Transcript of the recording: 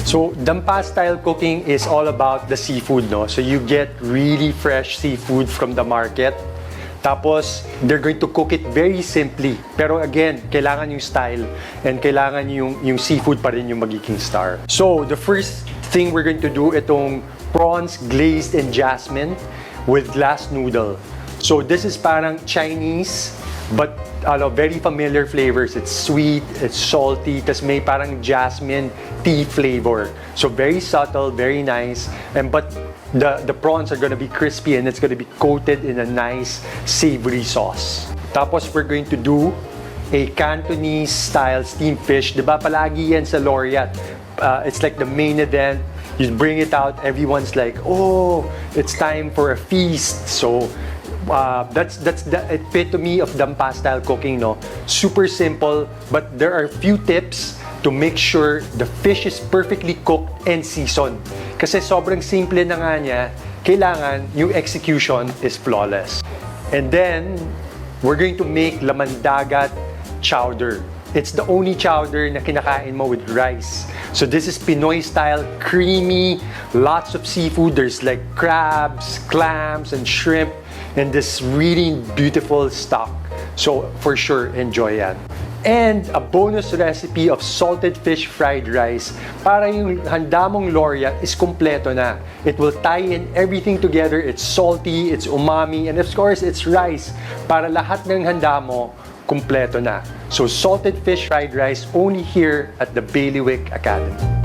So, Dampa-style cooking is all about the seafood, no? So, you get really fresh seafood from the market. Tapos, they're going to cook it very simply. Pero again, kailangan yung style and kailangan yung seafood pa rin yung magiging star. So, the first thing we're going to do, itong prawns glazed in jasmine with glass noodle. So, this is parang Chinese, but very familiar flavors. It's sweet, it's salty, tas may parang jasmine tea flavor. So very subtle, very nice. But the prawns are gonna be crispy and it's gonna be coated in a nice savory sauce. Tapos we're going to do a Cantonese style steamed fish. Diba palagi yan sa Laureate? It's like the main event. You bring it out, everyone's like, oh, it's time for a feast. So that's the epitome of Dampa-style cooking, no? Super simple, but there are few tips to make sure the fish is perfectly cooked and seasoned. Kasi sobrang simple na nga niya, kailangan yung execution is flawless. And then, we're going to make Lamandaga Chowder. It's the only chowder na kinakain mo with rice. So this is Pinoy-style, creamy, lots of seafood. There's like crabs, clams, and shrimp. And this really beautiful stock. So for sure, enjoy yan. And a bonus recipe of salted fish fried rice para yung handa mong Laureate is kompleto na. It will tie in everything together. It's salty, it's umami, and of course, it's rice. Para lahat ng handa mo, kompleto na. So salted fish fried rice only here at the Bailiwick Academy.